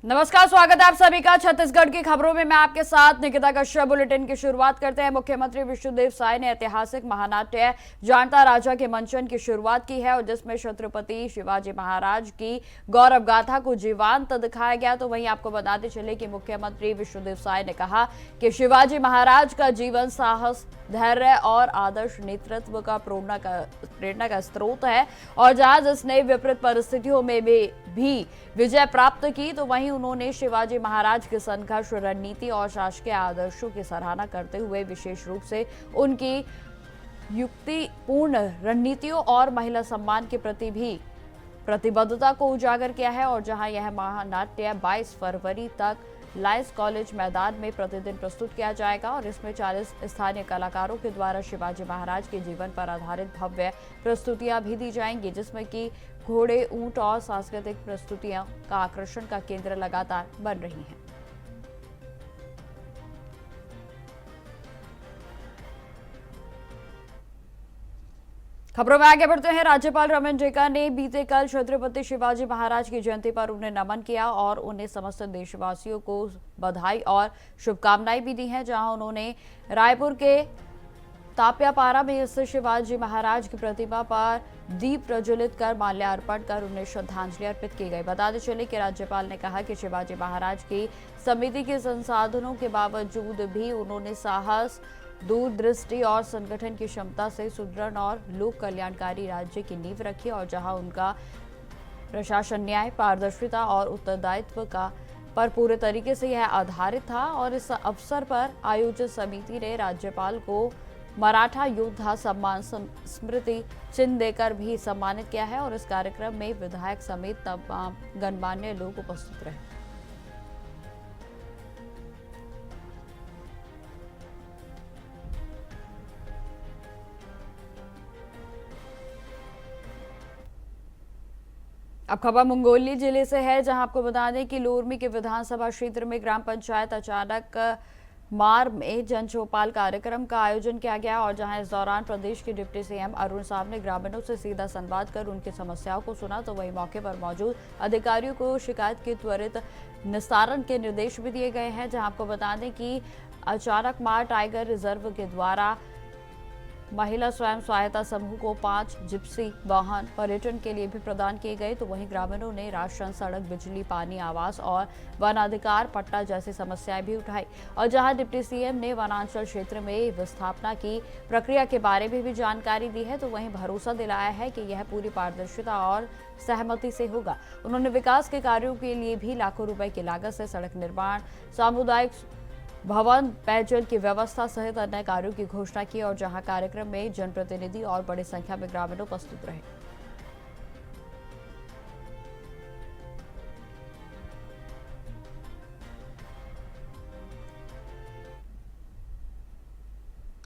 नमस्कार, स्वागत है आप सभी का छत्तीसगढ़ की खबरों में। मैं आपके साथ निकिता कश्यप। बुलेटिन की शुरुआत करते हैं। मुख्यमंत्री विष्णुदेव साय ने ऐतिहासिक महानाट्य जानता राजा के मंचन की शुरुआत की है और जिसमें छत्रपति शिवाजी महाराज की गौरव गाथा को जीवंत दिखाया गया। तो वहीं आपको बताते चले कि मुख्यमंत्री विष्णुदेव साय ने कहा कि शिवाजी महाराज का जीवन साहस, धैर्य और आदर्श नेतृत्व का प्रेरणा का स्रोत है और जहां जिसने विपरीत परिस्थितियों में भी विजय प्राप्त की, तो वहीं उन्होंने शिवाजी महाराज के संघर्ष, रणनीति और शासकीय आदर्शों की सराहना करते हुए विशेष रूप से उनकी युक्तिपूर्ण रणनीतियों और महिला सम्मान के प्रति भी प्रतिबद्धता को उजागर किया है। और जहां यह महानाट्य 22 फरवरी तक लायंस कॉलेज मैदान में प्रतिदिन प्रस्तुत किया जाएगा और इसमें 40 स्थानीय कलाकारों के द्वारा शिवाजी महाराज के जीवन पर आधारित भव्य प्रस्तुतियां भी दी जाएंगी, जिसमें कि घोड़े, ऊंट और सांस्कृतिक प्रस्तुतियां का आकर्षण का केंद्र लगातार बन रही हैं। खबरों में आगे बढ़ते हैं। राज्यपाल रमन जेका ने बीते कल छत्रपति शिवाजी महाराज की जयंती पर उन्हें नमन किया और उन्हें समस्त देशवासियों को बधाई और शुभकामनाएं भी दी हैं। जहां उन्होंने रायपुर के ताप्यापारा में स्थित शिवाजी महाराज की प्रतिमा पर दीप प्रज्वलित कर माल्यार्पण कर उन्हें श्रद्धांजलि अर्पित की गई। बताते चले कि राज्यपाल ने कहा कि शिवाजी महाराज की समिति के संसाधनों के बावजूद भी उन्होंने साहस, दूरदृष्टि और संगठन की क्षमता से सुदृढ़ और लोक कल्याणकारी राज्य की नींव रखी और जहां उनका प्रशासन न्याय, पारदर्शिता और उत्तरदायित्व का पर पूरे तरीके से यह आधारित था। और इस अवसर पर आयोजित समिति ने राज्यपाल को मराठा योद्धा सम्मान स्मृति चिन्ह देकर भी सम्मानित किया है और इस कार्यक्रम में विधायक समेत तमाम गणमान्य लोग उपस्थित रहे। अब खबर मंगोली जिले से है, जहां आपको बता दें कि लोरमी के विधानसभा क्षेत्र में ग्राम पंचायत अचानक मार में जन चौपाल कार्यक्रम का आयोजन किया गया और जहां इस दौरान प्रदेश के डिप्टी सीएम अरुण साव ने ग्रामीणों से सीधा संवाद कर उनकी समस्याओं को सुना। तो वहीं मौके पर मौजूद अधिकारियों को शिकायत के त्वरित निस्तारण के निर्देश भी दिए गए हैं। जहां आपको बता दें कि अचानक मार टाइगर रिजर्व के द्वारा महिला स्वयं सहायता समूह को 5 जिप्सी वाहन पर्यटन के लिए भी प्रदान किए गए। तो वहीं ग्रामीणों ने राशन, सड़क, बिजली, पानी, आवास और वनाधिकार पट्टा जैसी समस्याएं भी उठाई और जहां डिप्टी सीएम ने वनांचल क्षेत्र में विस्थापना की प्रक्रिया के बारे में भी जानकारी दी है, तो वहीं भरोसा दिलाया है कि यह पूरी पारदर्शिता और सहमति से होगा। उन्होंने विकास के कार्यों के लिए भी लाखों रुपए की लागत से सड़क निर्माण, सामुदायिक भवन, पेयजल की व्यवस्था सहित अन्य कार्यों की घोषणा की और जहां कार्यक्रम में जनप्रतिनिधि और बड़ी संख्या में ग्रामीण उपस्थित रहे।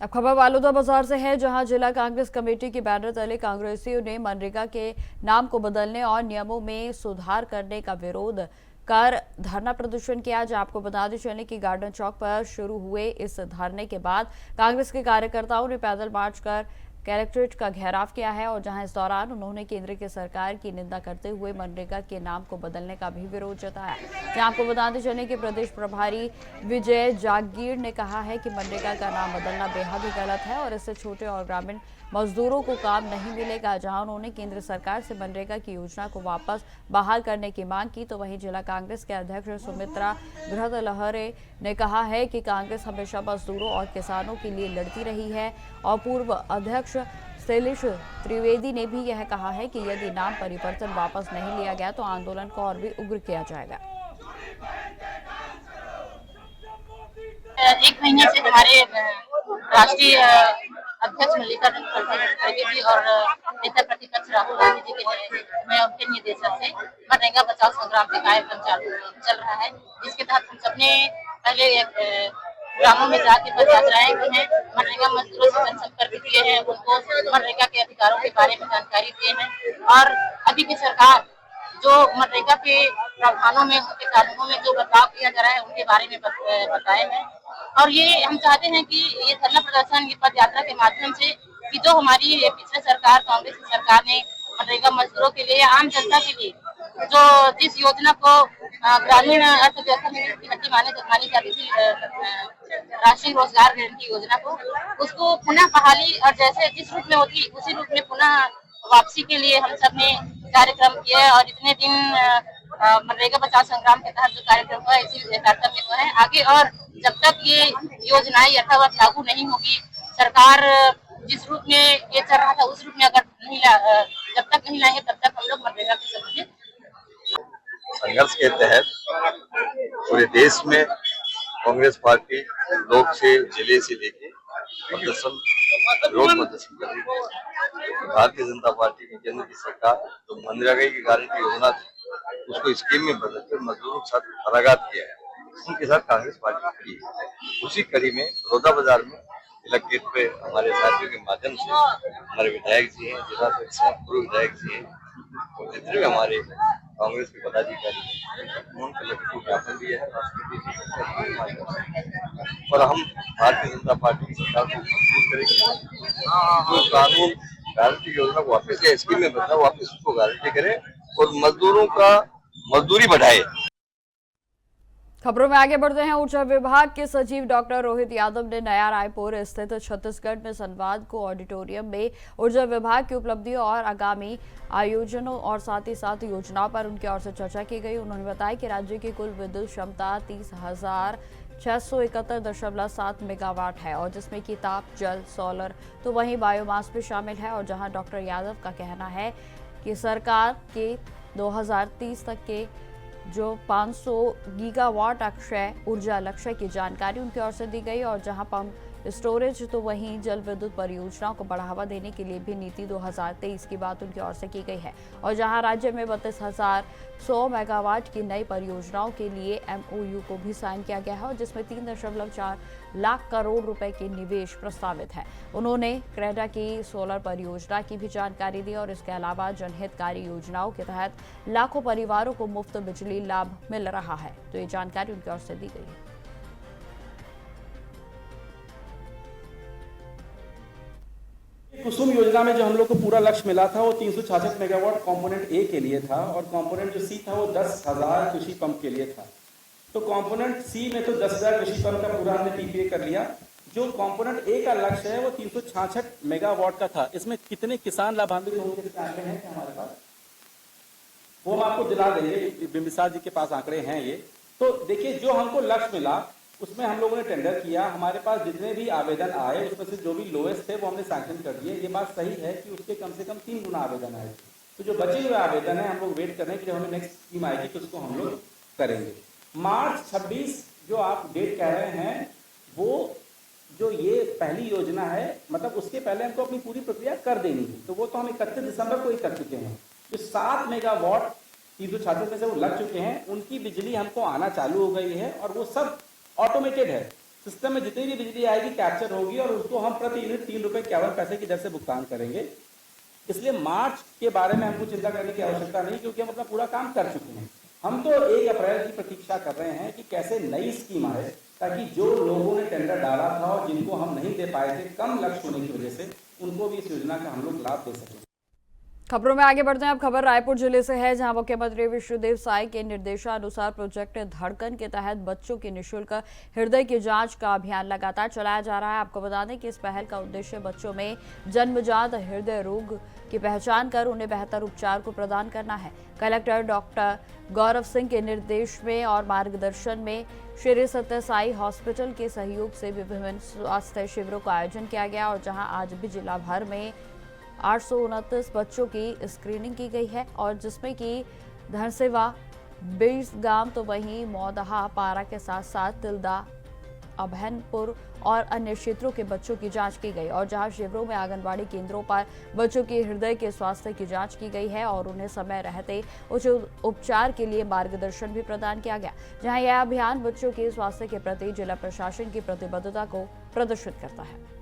अब खबर वालुदा बाजार से है, जहां जिला कांग्रेस कमेटी के बैनर तले कांग्रेसियों ने मनरेगा के नाम को बदलने और नियमों में सुधार करने का विरोध कर धरना प्रदर्शन किया। जहां आपको बताते चले कि गार्डन चौक पर शुरू हुए इस धरने के बाद कांग्रेस के कार्यकर्ताओं ने पैदल मार्च कर कलेक्ट्रेट का घेराव किया है और जहां इस दौरान उन्होंने केंद्र की सरकार की निंदा करते हुए मनरेगा के नाम को बदलने का भी विरोध जताया। जहां आपको बताते चले कि प्रदेश प्रभारी विजय जागीर ने कहा है कि मनरेगा का नाम बदलना बेहद ही गलत है और इससे छोटे और ग्रामीण मजदूरों को काम नहीं मिलेगा। जहां उन्होंने केंद्र सरकार से मनरेगा की योजना को वापस बहाल करने की मांग की। तो वहीं जिला कांग्रेस के अध्यक्ष सुमित्रा घृतलहरे ने कहा है कि कांग्रेस हमेशा मजदूरों और किसानों के लिए लड़ती रही है और पूर्व अध्यक्ष शैलेश त्रिवेदी ने भी यह कहा है कि यदि नाम परिवर्तन वापस नहीं लिया गया तो आंदोलन को और भी उग्र किया जाएगा। एक महीने से हमारे राष्ट्रीय अध्यक्ष मल्लिकार्जुन खड़गे जी और नेता प्रतिपक्ष राहुल गांधी जी के उनके निर्देशन से मनरेगा बचाओ संग्राम के कार्यक्रम चल रहा है, जिसके तहत हम सबने पहले ग्रामों में जाके पदयात्राएं की हैं, मनरेगा मजदूरों से जनसंपर्क किए हैं, उनको मनरेगा के अधिकारों के बारे में जानकारी दिए हैं और अभी की सरकार जो मनरेगा के प्रावधानों में, उनके कानूनों में जो बदलाव किया जा रहा है उनके बारे में बताए हैं। और ये हम चाहते हैं कि ये धरना प्रदर्शन, ये पद यात्रा के माध्यम से कि जो हमारी पिछले सरकार, कांग्रेस की सरकार ने मनरेगा मजदूरों के लिए, आम जनता के लिए जो जिस योजना को ग्रामीण अर्थव्यवस्था में की हड्डी मानी जाती थी राष्ट्रीय रोजगार गारंटी योजना को, उसको पुनः बहाली और जैसे जिस रूप में होती उसी रूप में पुनः वापसी के लिए हम सब ने कार्यक्रम किया है। और इतने दिन मनरेगा बचाओ संग्राम के तहत जो कार्यक्रम हुआ है, इसी कार्यक्रम में हुआ है। आगे और जब तक ये योजनाएं यथावत लागू नहीं होगी, सरकार जिस रूप में ये चल रहा था उस रूप में अगर जब तक नहीं लाएंगे तब तक हम लोग मनरेगा के संबंधित संघर्ष के तहत पूरे देश में कांग्रेस पार्टी लोक से जिले से लेके प्रदर्शन विरोध प्रदर्शन कर रही है। भारतीय जनता पार्टी की केंद्र की सरकार जो मनरेगा की गारंटी योजना थी उसको स्कीम में बदलकर मजदूरों के साथ फरागात किया है, उनके साथ कांग्रेस पार्टी खड़ी है। उसी कड़ी में बड़ौदा बाजार में कलेक्ट्रेट पे हमारे साथियों के माध्यम से हमारे विधायक जी हैं, जिला पूर्व विधायक जी हैं और जितने भी हमारे कांग्रेस के पदाधिकारी हैं उन कलेक्टर को ज्ञापन दिया है राष्ट्रपति जी और हम भारतीय जनता पार्टी की सरकार को मजबूत करेंगे। जो कानून गारंटी योजना को वापस या स्कीम में बदला वापस उसको गारंटी करे और मजदूरों का मजदूरी बढ़ाए। खबरों में आगे बढ़ते हैं। ऊर्जा विभाग के सचिव डॉक्टर रोहित यादव ने नया रायपुर स्थित छत्तीसगढ़ में संवाद को ऑडिटोरियम में ऊर्जा विभाग की उपलब्धियों और आगामी आयोजनों और साथ ही साथ योजनाओं पर उनकी ओर से चर्चा की गई। उन्होंने बताया कि राज्य की कुल विद्युत क्षमता 30,671.7 मेगावाट है और जिसमें कि ताप, जल, सोलर तो वहीं बायोमास भी शामिल है। और जहां डॉक्टर यादव का कहना है कि सरकार के 2030 तक के जो 500 गीगावाट अक्षय ऊर्जा लक्ष्य की जानकारी उनकी ओर से दी गई। और जहां पंप स्टोरेज तो वहीं जल विद्युत परियोजनाओं को बढ़ावा देने के लिए भी नीति 2023 की बात उनकी ओर से की गई है। और जहां राज्य में 32,100 मेगावाट की नई परियोजनाओं के लिए MOU को भी साइन किया गया है और जिसमें 3.4 लाख करोड़ रुपए के निवेश प्रस्तावित है। उन्होंने क्रेडा की सोलर परियोजना की भी जानकारी दी और इसके अलावा जनहितकारी योजनाओं के तहत लाखों परिवारों को मुफ्त बिजली लाभ मिल रहा है, तो ये जानकारी उनकी ओर से दी गई है। कुसुम योजना में जो हम लोग को पूरा लक्ष्य मिला था वो 366 मेगावाट कंपोनेंट ए के लिए था और कंपोनेंट जो सी था वो 10,000 कृषि पंप के लिए था। तो कंपोनेंट सी में तो 10,000 कृषि पंप का पूरा हमने PPA कर लिया। जो कंपोनेंट ए का लक्ष्य है वो 366 मेगावाट का था। इसमें कितने किसान लाभान्वित होंगे इसके आंकड़े हैं क्या हमारे पास? वो हम आपको दिला देंगे, बिंबिसार जी के पास आंकड़े हैं ये। तो देखिए जो हमको लक्ष्य मिला उसमें हम लोगों ने टेंडर किया, हमारे पास जितने भी आवेदन आए उसमें से जो भी लोएस्ट थे वो हमने सैंक्शन कर दिए। ये बात सही है कि उसके कम से कम 3 गुना आवेदन आए। तो जो बचे हुए आवेदन है हम लोग वेट कर रहे हैं कि जब हमें नेक्स्ट स्कीम आएगी तो उसको हम लोग करेंगे। मार्च 26 जो आप डेट कह रहे हैं वो जो ये पहली योजना है, मतलब उसके पहले हमको अपनी पूरी प्रक्रिया कर देनी है। तो वो तो हम 31 दिसंबर को ही कर चुके हैं। जो 7 मेगावाट 366 में से वो लग चुके हैं, उनकी बिजली हमको आना चालू हो गई है और वो सब ऑटोमेटेड है। सिस्टम में जितनी भी बिजली आएगी कैप्चर होगी और उसको हम प्रति यूनिट 3 रुपए 51 पैसे की दर से भुगतान करेंगे। इसलिए मार्च के बारे में हमको चिंता करने की आवश्यकता नहीं, क्योंकि हम अपना पूरा काम कर चुके हैं। हम तो 1 अप्रैल की प्रतीक्षा कर रहे हैं कि कैसे नई स्कीम आए ताकि जो लोगों ने टेंडर डाला था और जिनको हम नहीं दे पाए थे कम लक्ष्य होने की वजह से, उनको भी इस योजना का हम लोग लाभ दे सकें। खबरों में आगे बढ़ते हैं। अब खबर रायपुर जिले से है, जहां मुख्यमंत्री विष्णुदेव साय के निर्देशानुसार प्रोजेक्ट धड़कन के तहत बच्चों की निःशुल्क हृदय की जांच का अभियान लगातार चलाया जा रहा है। आपको बता दें कि इस पहल का उद्देश्य बच्चों में जन्मजात हृदय रोग की पहचान कर उन्हें बेहतर उपचार को प्रदान करना है। कलेक्टर डॉक्टर गौरव सिंह के निर्देश में और मार्गदर्शन में श्री सत्य साई हॉस्पिटल के सहयोग से विभिन्न स्वास्थ्य शिविरों का आयोजन किया गया और जहां आज भी जिला भर में 829 बच्चों की स्क्रीनिंग की गई है और जिसमें कि धरसेवा, बीसगाम तो वहीं मौदहा, पारा के साथ साथ तिल्दा, अभनपुर और अन्य क्षेत्रों के बच्चों की जांच की गई। और जहां शिविरों में आंगनबाड़ी केंद्रों पर बच्चों के हृदय के स्वास्थ्य की जांच की गई है और उन्हें समय रहते उचित उपचार के लिए मार्गदर्शन भी प्रदान किया गया। जहां यह अभियान बच्चों के स्वास्थ्य के प्रति जिला प्रशासन की प्रतिबद्धता को प्रदर्शित करता है।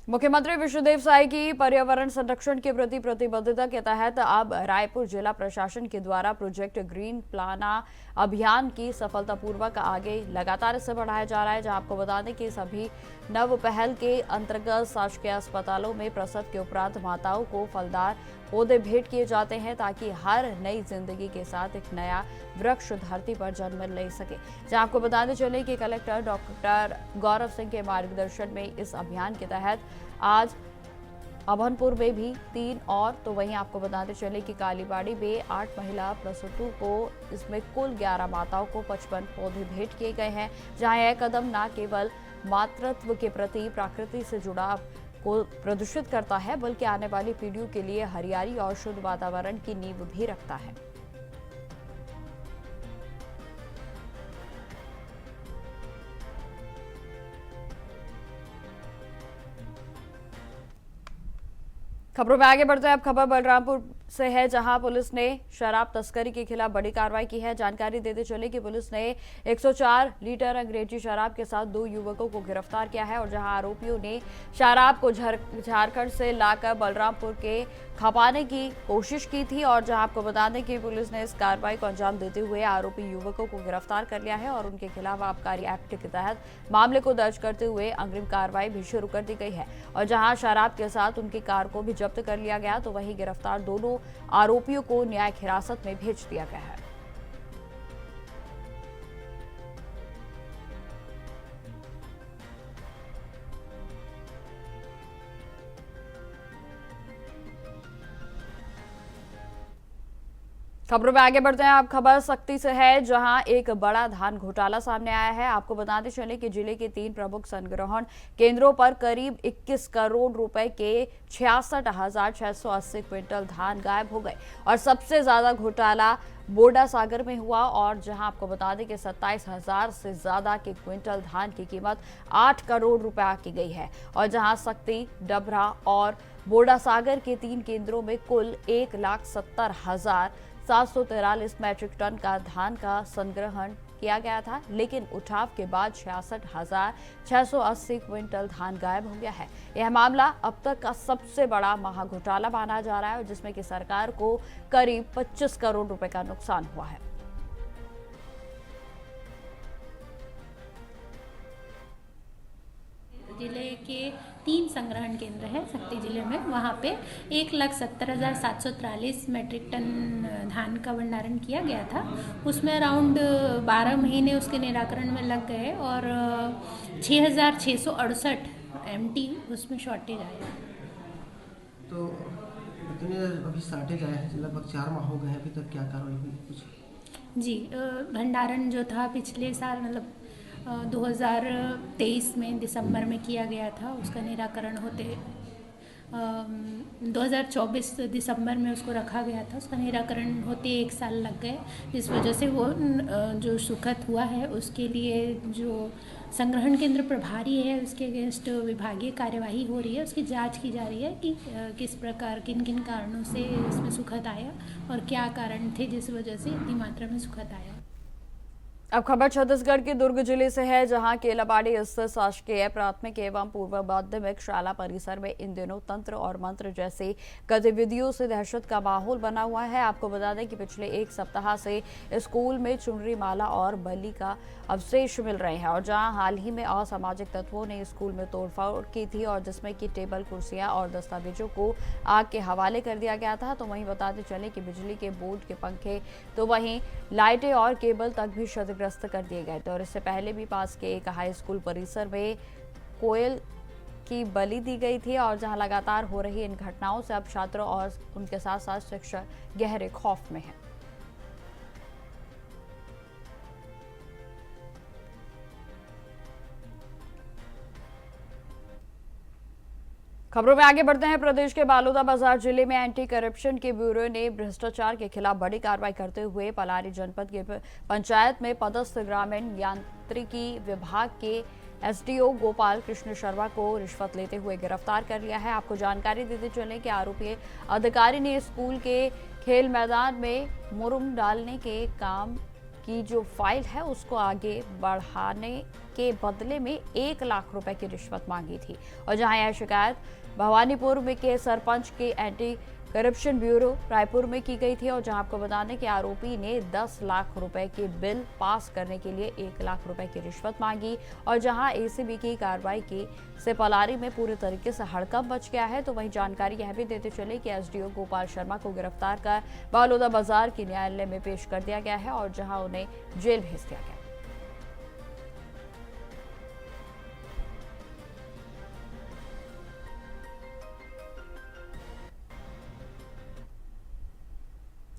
मुख्यमंत्री विष्णुदेव साय की पर्यावरण संरक्षण के प्रति प्रतिबद्धता के तहत अब रायपुर जिला प्रशासन के द्वारा प्रोजेक्ट ग्रीन प्लाना अभियान की सफलतापूर्वक आगे लगातार इसे बढ़ाया जा रहा है। जहां आपको बता दें कि सभी नव पहल के अंतर्गत शासकीय अस्पतालों में प्रसव के उपरांत माताओं को फलदार पौधे भेंट किए जाते हैं ताकि हर नई जिंदगी के साथ एक नया वृक्ष धरती पर जन्म ले सके। जहां आपको बताते चले कि कलेक्टर डॉक्टर गौरव सिंह के मार्गदर्शन में इस अभियान के तहत आज अभनपुर में भी 3 और तो वहीं आपको बताते चले कि कालीबाड़ी में 8 महिला प्रसूतों को इसमें कुल 11 माताओं को 55 पौधे भेंट किए गए हैं। जहां यह कदम न केवल मातृत्व के प्रति प्रकृति से जुड़ाव को प्रदूषित करता है बल्कि आने वाली पीढ़ियों के लिए हरियाली और शुद्ध वातावरण की नींव भी रखता है। खबरों में आगे बढ़ते हैं। अब खबर बलरामपुर से है, जहां पुलिस ने शराब तस्करी के खिलाफ बड़ी कार्रवाई की है। जानकारी देते चले कि पुलिस ने 104 लीटर अंग्रेजी शराब के साथ 2 युवकों को गिरफ्तार किया है और जहां आरोपियों ने शराब को झारखंड से लाकर बलरामपुर के खपाने की कोशिश की थी और जहां आपको बता दें कि पुलिस ने इस कार्रवाई को अंजाम देते हुए आरोपी युवकों को गिरफ्तार कर लिया है और उनके खिलाफ आबकारी एक्ट के तहत मामले को दर्ज करते हुए अग्रिम कार्रवाई भी शुरू कर दी गई है। और जहां शराब के साथ उनकी कार को भी जब्त कर लिया गया तो वहीं गिरफ्तार दोनों आरोपियों को न्यायिक हिरासत में भेज दिया गया है। खबरों में आगे बढ़ते हैं। अब खबर सख्ती से है, जहां एक बड़ा धान घोटाला सामने आया है। आपको बताते चले कि जिले के 3 प्रमुख संग्रहण केंद्रों पर करीब 21 करोड़ रुपए के 66,680 क्विंटल धान गायब हो गए और सबसे ज्यादा घोटाला बोडा सागर में हुआ और जहां आपको बता दें कि 27,000 से ज्यादा के क्विंटल धान की कीमत 8 करोड़ रुपए की गई है और जहां सक्ती, डबरा और बोडा सागर के 3 केंद्रों में कुल 1,70,743 मैट्रिक टन का धान का संग्रहण किया गया था, लेकिन उठाव के बाद 66,680 क्विंटल धान गायब हो गया है। यह मामला अब तक का सबसे बड़ा महाघोटाला माना जा रहा है जिसमें कि सरकार को करीब 25 करोड़ रुपए का नुकसान हुआ है। जिले के 3 संग्रहण केंद्र है शक्ति जिले में, वहाँ पे 1,70,743 मैट्रिक टन धान का भंडारण किया गया था। उसमें अराउंड 12 महीने उसके निराकरण में लग गए और 6,668 MT उसमें शॉर्टेज आया। तो इतने अभी शॉर्टेज आया है, लगभग 4 माह हो गए हैं, अभी तक क्या कार्रवाई हुई कुछ? जी, भंडारण जो था पिछले साल मतलब 2023 में दिसंबर में किया गया था, उसका निराकरण होते 2024 दिसंबर में उसको रखा गया था, उसका निराकरण होते 1 साल लग गए, जिस वजह से वो जो सुखद हुआ है उसके लिए जो संग्रहण केंद्र प्रभारी है उसके अगेंस्ट विभागीय कार्यवाही हो रही है। उसकी जांच की जा रही है कि किस प्रकार किन किन कारणों से इसमें सुखद आया और क्या कारण थे जिस वजह से इतनी मात्रा में सुखद आया। अब खबर छत्तीसगढ़ के दुर्ग जिले से है, जहां केलाबाड़ी स्थित शासकीय प्राथमिक एवं पूर्व माध्यमिक शाला परिसर में इन दिनों तंत्र और मंत्र जैसी गतिविधियों से दहशत का माहौल बना हुआ है। आपको बता दें कि पिछले 1 सप्ताह से स्कूल में चुनरी माला और बलि का अवशेष मिल रहे हैं और जहां हाल ही में असामाजिक तत्वों ने स्कूल में तोड़फोड़ की थी और जिसमें कि टेबल, कुर्सियां और दस्तावेजों को आग के हवाले कर दिया गया था। तो वहीं बताते चले कि बिजली के बोर्ड के पंखे तो वहीं लाइटें और केबल तक भी क्षतिग्रस्त कर दिए गए थे और इससे पहले भी पास के एक हाई स्कूल परिसर में कोयल की बलि दी गई थी और जहां लगातार हो रही इन घटनाओं से अब छात्रों और उनके साथ साथ शिक्षक गहरे खौफ में हैं। खबरों में आगे बढ़ते हैं। प्रदेश के बालोदाबाजार जिले में एंटी करप्शन के ब्यूरो ने भ्रष्टाचार के खिलाफ बड़ी कार्रवाई करते हुए पलारी जनपद के पंचायत में पदस्थ ग्रामीण यांत्रिकी विभाग के एसडीओ गोपाल कृष्ण शर्मा को रिश्वत लेते हुए गिरफ्तार कर लिया है। आपको जानकारी देते चले कि आरोपी अधिकारी ने स्कूल के खेल मैदान में मुरुम डालने के काम की जो फाइल है उसको आगे बढ़ाने के बदले में 1 लाख रुपए की रिश्वत मांगी थी। और जहां यह शिकायत भवानीपुर में के सरपंच के एंटी करप्शन ब्यूरो रायपुर में की गई थी और जहां आपको बता दें कि आरोपी ने 10 लाख रुपए के बिल पास करने के लिए 1 लाख रुपए की रिश्वत मांगी। और जहां एसीबी की कार्रवाई की से पलारी में पूरे तरीके से हड़कंप मच गया है। तो वहीं जानकारी यह भी देते चले कि एसडीओ गोपाल शर्मा को गिरफ्तार कर बालोदा बाजार की न्यायालय में पेश कर दिया गया है और जहां उन्हें जेल भेज दिया गया।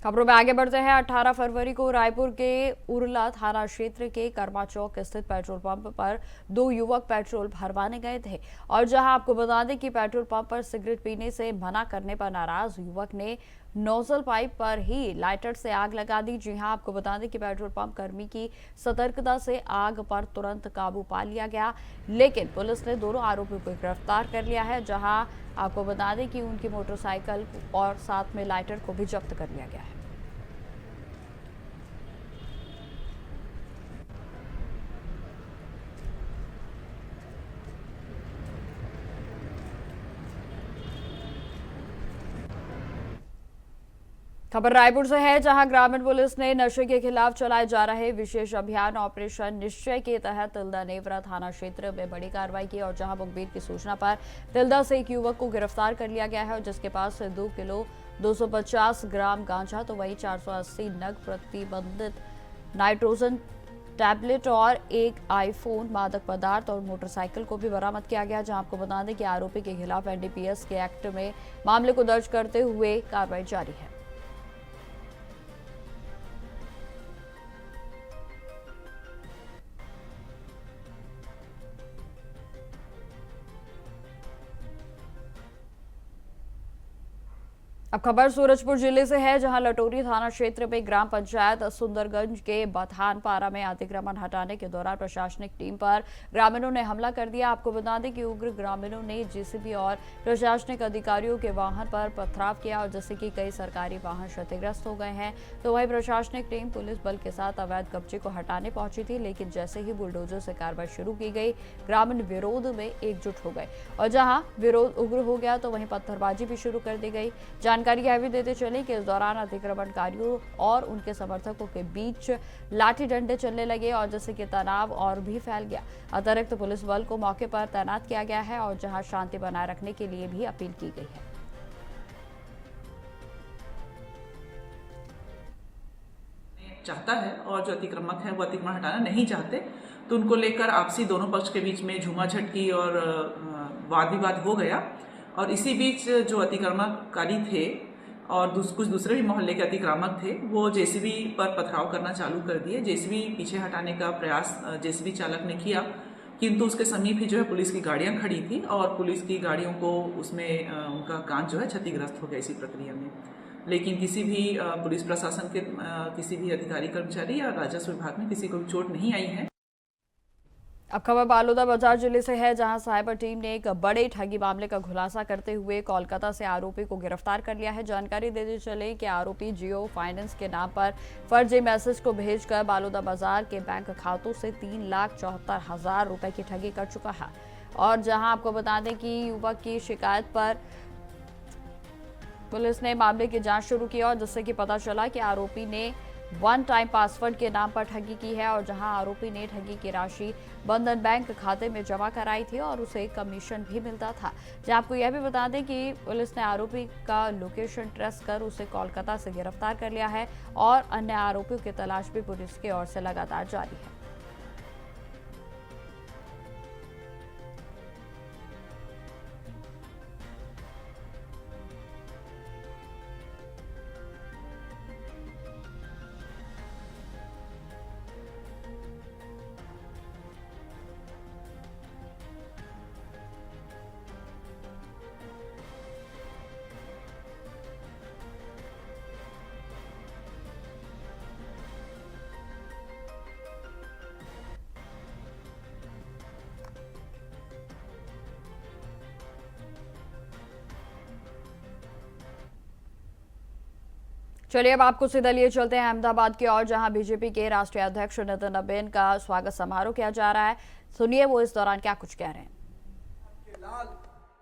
खबरों में आगे बढ़ते हैं। 18 फरवरी को रायपुर के उरला थाना क्षेत्र के कर्मा चौक स्थित पेट्रोल पंप पर 2 युवक पेट्रोल भरवाने गए थे और जहां आपको बता दें कि पेट्रोल पंप पर सिगरेट पीने से मना करने पर नाराज युवक ने नोजल पाइप पर ही लाइटर से आग लगा दी। जी हां, आपको बता दें कि पेट्रोल पंप कर्मी की सतर्कता से आग पर तुरंत काबू पा लिया गया, लेकिन पुलिस ने दोनों आरोपियों को गिरफ्तार कर लिया है। जहां आपको बता दें कि उनकी मोटरसाइकिल और साथ में लाइटर को भी जब्त कर लिया गया है। खबर रायपुर से है, जहां ग्रामीण पुलिस ने नशे के खिलाफ चलाए जा रहे विशेष अभियान ऑपरेशन निश्चय के तहत तिल्दा नेवरा थाना क्षेत्र में बड़ी कार्रवाई की और जहां मुखबिर की सूचना पर तिल्दा से एक युवक को गिरफ्तार कर लिया गया है और जिसके पास से 2 किलो 250 ग्राम गांजा तो वहीं 480 नग प्रतिबंधित नाइट्रोजन टैबलेट और एक आईफोन, मादक पदार्थ और मोटरसाइकिल को भी बरामद किया गया। जहां आपको बता दें कि आरोपी के खिलाफ एनडीपीएस के एक्ट में मामले को दर्ज करते हुए कार्रवाई जारी है। अब खबर सूरजपुर जिले से है, जहां लटोरी थाना क्षेत्र में ग्राम पंचायत सुंदरगंज के बथानपारा में अतिक्रमण हटाने के दौरान प्रशासनिक टीम पर ग्रामीणों ने हमला कर दिया। आपको बता दें कि उग्र ग्रामीणों ने जेसीबी और प्रशासनिक अधिकारियों के वाहन पर पथराव किया और जिससे कि कई सरकारी वाहन क्षतिग्रस्त हो गए हैं। तो वहीं प्रशासनिक टीम पुलिस बल के साथ अवैध कब्जे को हटाने पहुंची थी, लेकिन जैसे ही बुलडोजर से कार्रवाई शुरू की गई, ग्रामीण विरोध में एकजुट हो गए और जहां विरोध उग्र हो गया तो वहीं पत्थरबाजी भी शुरू कर दी गई। जानकारी यह भी देते चले कि इस दौरान अतिक्रमणकारियों और उनके समर्थकों के बीच लाठी डंडे चलने लगे और जिससे कि तनाव और भी फैल गया। अतिरिक्त पुलिस बल को मौके पर तैनात किया गया है और जहां शांति बनाए रखने के लिए भी अपील की गई है। चाहता है और जो अतिक्रमक है वो अतिक्रमण हटाना नहीं चाहते, तो उनको लेकर आपसी दोनों पक्ष के बीच में झूमाझटकी और वाद विवाद हो गया। और इसी बीच जो अतिक्रमणकारी थे और कुछ दूसरे भी मोहल्ले के अतिक्रामक थे, वो जेसीबी पर पथराव करना चालू कर दिए। जेसीबी पीछे हटाने का प्रयास जेसीबी चालक ने किया, किंतु उसके समीप ही जो है पुलिस की गाड़ियां खड़ी थी और पुलिस की गाड़ियों को उसमें उनका कांच जो है क्षतिग्रस्त हो गया इसी प्रक्रिया में। लेकिन किसी भी पुलिस प्रशासन के किसी भी अधिकारी कर्मचारी या राजस्व विभाग में किसी को भी चोट नहीं आई है। अब खबर बालोदा बाजार जिले से है, जहां साइबर टीम ने एक बड़े ठगी मामले का खुलासा करते हुए कोलकाता से आरोपी को गिरफ्तार कर लिया है। जानकारी देते चले कि आरोपी जियो फाइनेंस के नाम पर फर्जी मैसेज को भेजकर बालोदा बाजार के बैंक खातों से 3,74,000 रुपए की ठगी कर चुका है। और जहां आपको बता दें कि युवक की शिकायत पर पुलिस ने मामले की जांच शुरू की और जिससे कि पता चला कि आरोपी ने वन टाइम पासवर्ड के नाम पर ठगी की है और जहां आरोपी ने ठगी की राशि बंधन बैंक खाते में जमा कराई थी और उसे कमीशन भी मिलता था। जहां आपको यह भी बता दें कि पुलिस ने आरोपी का लोकेशन ट्रेस कर उसे कोलकाता से गिरफ्तार कर लिया है और अन्य आरोपियों की तलाश भी पुलिस की ओर से लगातार जारी है। चलिए अब आपको सीधा लिए चलते हैं अहमदाबाद की ओर, जहां बीजेपी के राष्ट्रीय अध्यक्ष नितिन नबीन का स्वागत समारोह किया जा रहा है। सुनिए वो इस दौरान क्या कुछ कह रहे हैं। लाल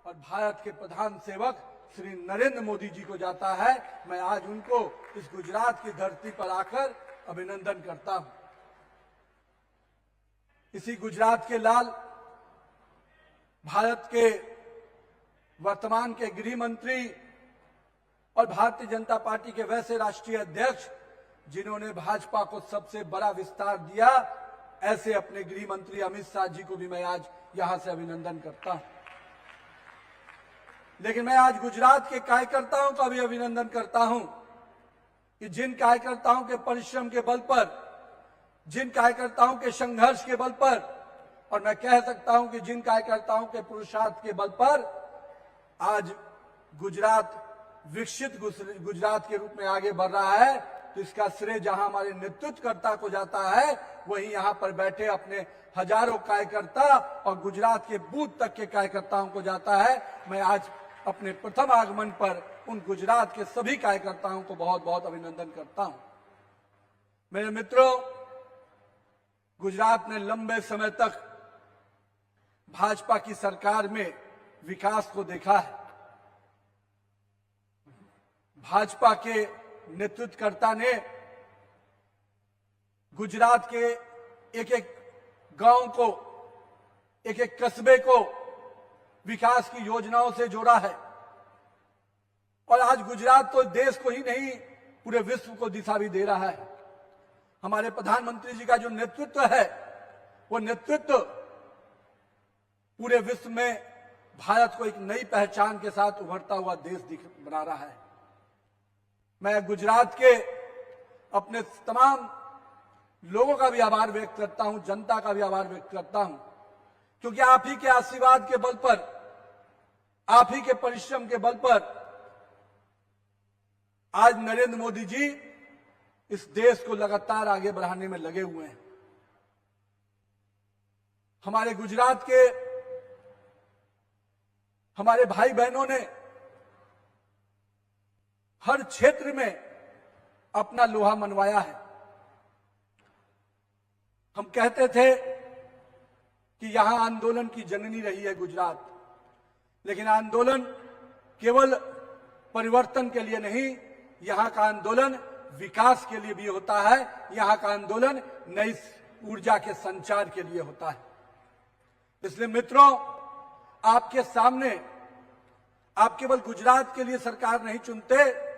और भारत के प्रधान सेवक श्री नरेंद्र मोदी जी को जाता है। मैं आज उनको इस गुजरात की धरती पर आकर अभिनंदन करता हूं। इसी गुजरात के लाल भारत के वर्तमान के गृह मंत्री और भारतीय जनता पार्टी के वैसे राष्ट्रीय अध्यक्ष जिन्होंने भाजपा को सबसे बड़ा विस्तार दिया, ऐसे अपने गृह मंत्री अमित शाह जी को भी मैं आज यहां से अभिनंदन करता हूं। लेकिन मैं आज गुजरात के कार्यकर्ताओं का भी अभिनंदन करता हूं कि जिन कार्यकर्ताओं के परिश्रम के बल पर, जिन कार्यकर्ताओं के संघर्ष के बल पर, और मैं कह सकता हूं कि जिन कार्यकर्ताओं के पुरुषार्थ के बल पर आज गुजरात विकसित गुजरात के रूप में आगे बढ़ रहा है, तो इसका श्रेय जहां हमारे नेतृत्वकर्ता को जाता है, वहीं यहां पर बैठे अपने हजारों कार्यकर्ता और गुजरात के बूथ तक के कार्यकर्ताओं को जाता है। मैं आज अपने प्रथम आगमन पर उन गुजरात के सभी कार्यकर्ताओं को बहुत बहुत अभिनंदन करता हूं। मेरे मित्रों, गुजरात ने लंबे समय तक भाजपा की सरकार में विकास को देखा है। भाजपा के नेतृत्वकर्ता ने गुजरात के एक एक गांव को, एक एक कस्बे को विकास की योजनाओं से जोड़ा है और आज गुजरात तो देश को ही नहीं पूरे विश्व को दिशा भी दे रहा है। हमारे प्रधानमंत्री जी का जो नेतृत्व है, वो नेतृत्व पूरे विश्व में भारत को एक नई पहचान के साथ उभरता हुआ देश बना रहा है। मैं गुजरात के अपने तमाम लोगों का भी आभार व्यक्त करता हूं, जनता का भी आभार व्यक्त करता हूं, क्योंकि आप ही के आशीर्वाद के बल पर, आप ही के परिश्रम के बल पर आज नरेंद्र मोदी जी इस देश को लगातार आगे बढ़ाने में लगे हुए हैं। हमारे गुजरात के हमारे भाई बहनों ने हर क्षेत्र में अपना लोहा मनवाया है। हम कहते थे कि यहां आंदोलन की जननी रही है गुजरात, लेकिन आंदोलन केवल परिवर्तन के लिए नहीं, यहां का आंदोलन विकास के लिए भी होता है। यहां का आंदोलन नई ऊर्जा के संचार के लिए होता है। इसलिए मित्रों, आपके सामने आप केवल गुजरात के लिए सरकार नहीं चुनते,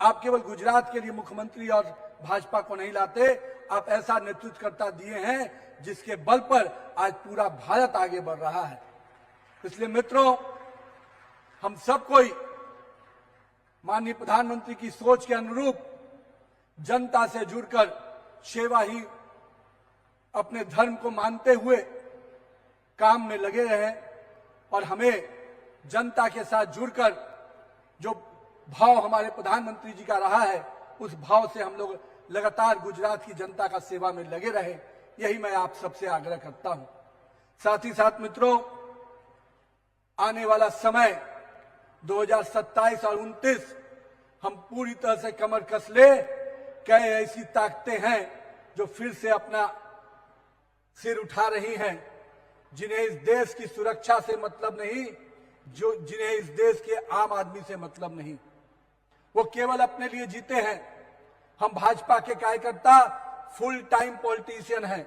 आप केवल गुजरात के लिए मुख्यमंत्री और भाजपा को नहीं लाते, आप ऐसा नेतृत्वकर्ता दिए हैं जिसके बल पर आज पूरा भारत आगे बढ़ रहा है। इसलिए मित्रों, हम सब कोई माननीय प्रधानमंत्री की सोच के अनुरूप जनता से जुड़कर सेवा ही अपने धर्म को मानते हुए काम में लगे रहें और हमें जनता के साथ जुड़कर जो भाव हमारे प्रधानमंत्री जी का रहा है, उस भाव से हम लोग लगातार गुजरात की जनता का सेवा में लगे रहे, यही मैं आप सबसे आग्रह करता हूं। साथ ही साथ मित्रों, आने वाला समय 2027 और 29 हम पूरी तरह से कमर कस ले। कई ऐसी ताकतें हैं जो फिर से अपना सिर उठा रही हैं, जिन्हें इस देश की सुरक्षा से मतलब नहीं, जिन्हें इस देश के आम आदमी से मतलब नहीं। वो केवल अपने लिए जीते हैं। हम भाजपा के कार्यकर्ता फुल टाइम पॉलिटिशियन हैं।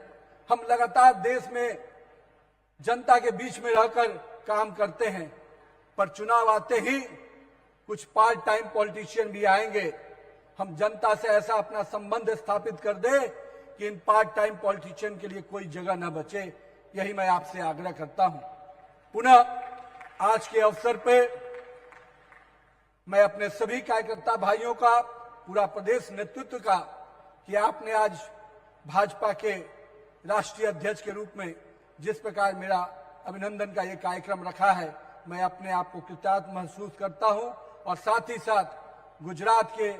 हम लगातार देश में जनता के बीच में रहकर काम करते हैं, पर चुनाव आते ही कुछ पार्ट टाइम पॉलिटिशियन भी आएंगे। हम जनता से ऐसा अपना संबंध स्थापित कर दे कि इन पार्ट टाइम पॉलिटिशियन के लिए कोई जगह न बचे, यही मैं आपसे आग्रह करता हूं। पुनः आज के अवसर पे मैं अपने सभी कार्यकर्ता भाइयों का, पूरा प्रदेश नेतृत्व का, कि आपने आज भाजपा के राष्ट्रीय अध्यक्ष के रूप में जिस प्रकार मेरा अभिनंदन का ये कार्यक्रम रखा है, मैं अपने आप को कृतज्ञ महसूस करता हूं। और साथ ही साथ गुजरात के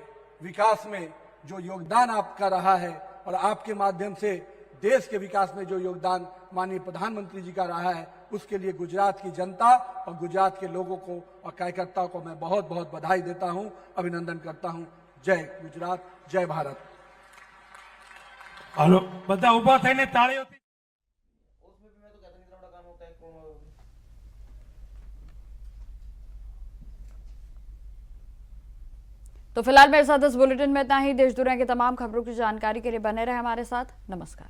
विकास में जो योगदान आपका रहा है और आपके माध्यम से देश के विकास में जो योगदान माननीय प्रधानमंत्री जी का रहा है, उसके लिए गुजरात की जनता और गुजरात के लोगों को और कार्यकर्ताओं को मैं बहुत बहुत बधाई देता हूं, अभिनंदन करता हूं। जय गुजरात, जय भारत। હાલો બધા ઊભા થઈને તાળીઓથી तो फिलहाल मेरे साथ इस बुलेटिन में इतना ही। देश दुनिया की तमाम खबरों की जानकारी के लिए बने रहे हमारे साथ। नमस्कार।